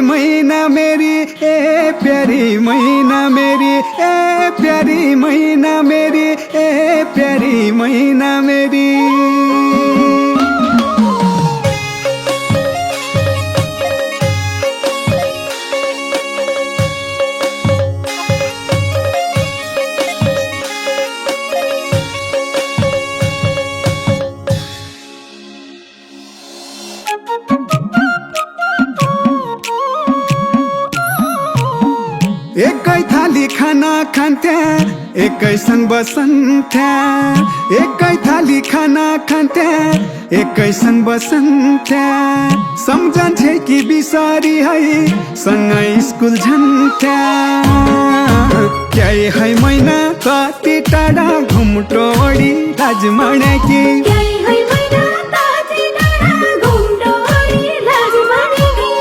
मैना मेरी ए प्यारी मैना मेरी ए प्यारी मैना मेरी ए प्यारी मैना मेरी। एकै थाली खाना खान्थ्या एकैसँग बसन्थ्या, एकै थाली खाना खान्थ्या एकैसँग बसन्थ्या। सम्झन्थे कि बिसारी है सँगै स्कुल झन्थ्या। क्याइ है मैना कति टाढा घुम्टो ओडी लाज मानेकी।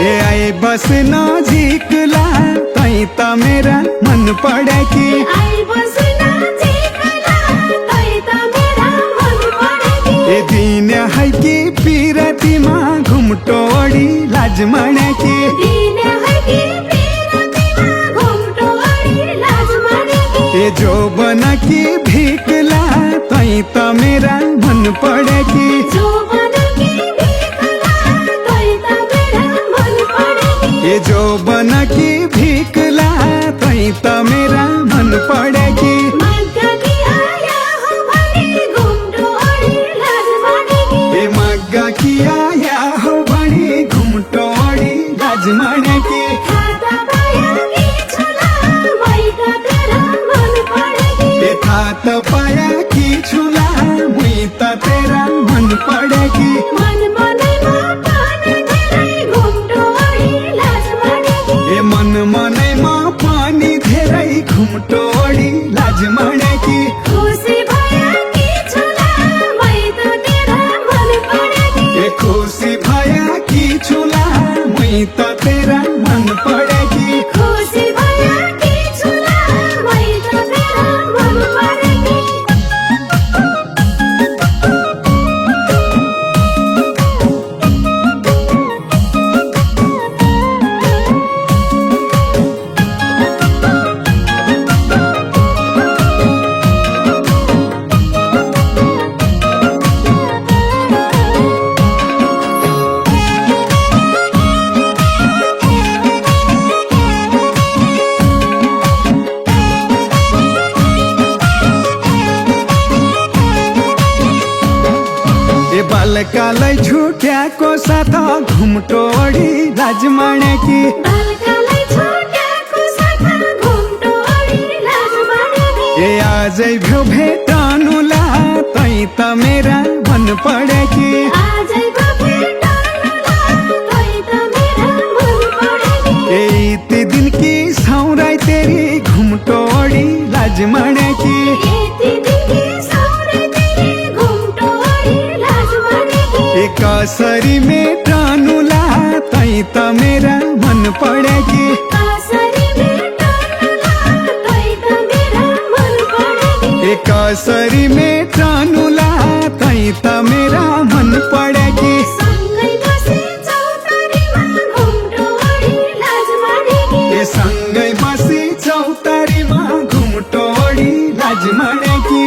ए आए बस नजिकला तै त मेरा मन पडेकी। ए दिन है कि पिरतीमा घुम्टो ओडी लाज मानेकी। ए जो बना कि भिकला तै त मेरा मन पडेकी। ए जो बना कि भिकला तै त मेरा मन पडेकी। ए मग्गा कि आया हो भनी घुम्टो ओडी लाज मानेकी। ए थाहा त पाया कि छुला मुई त तेरा मन पडेकी। ए मन मनैमा पानी धेरै घुम्टो ओडी लाज मानेकी। ए खुसी भया कि छुला मुई त तेरा मन पडेकी। बालकालाई छुट्याएको साथ घुम्टो ओडी लाज मानेकी। ए आजै भ्यौ भेटनुला तै त मेरा मन पडेकी। ए ती दिन कि सौराई तेरी घुम्टो ओडी लाज मानेकी। ए कसरी मेटनुला तै त मेरा मन पडेकी। ए कसरी मेटनुला तै त मेरा मन पडेकी। ए सँगै बसी चौतारीमा घुम्टो ओडी लाज मानेकी।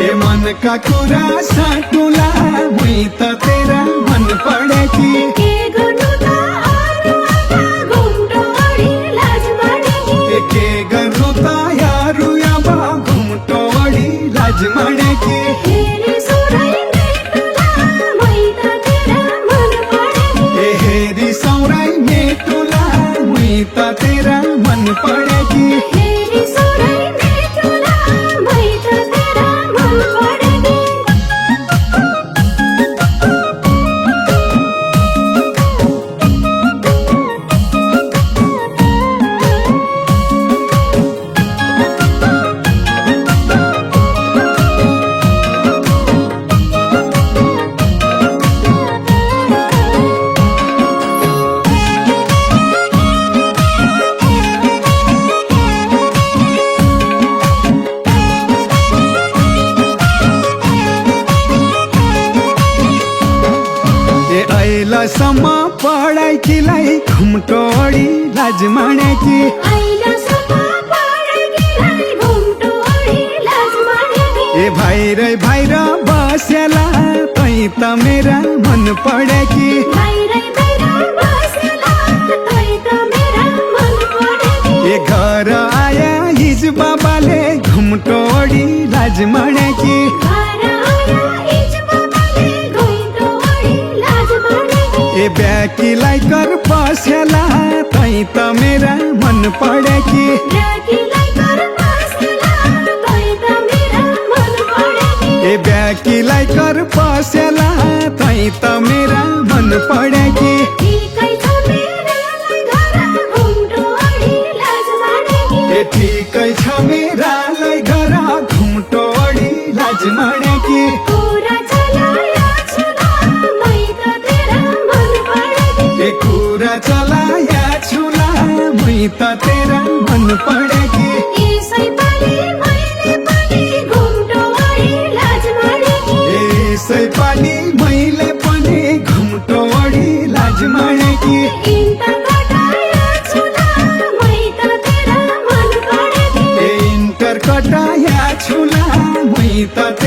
ए मनका कुरा साटुला मुई त तेरा मन पडेकी। ए के गर्नु त यारु अब घुम्टो ओडी लाज मानेकी। ए हेरी सौराई मेटुला मुई त तेरा मन पडेकी। अहिलेसम्म पढाइकीलाई घुम्टोडी लाज मानेकी ए भाइ र बसेला तै त मेरा मन पढेकी ए घर आया हिज बाबाले घुम्टोडी लाज मानेकी ए ब्याकीलाई कर पसेला तै त मेरा मन पढेकी ए ब्याकीलाई कर पसेला तै त मेरा मन पढेकी ए ठिकै छ मेरालाई घर घुम्टोडी लाज मानेकी ए कुरा चलाया छुला मै त तेरा मन पढेकी यसै पाली मैले पनि घुम्टोडी लाज मानेकी ए इन्टर कटाया छुला मै त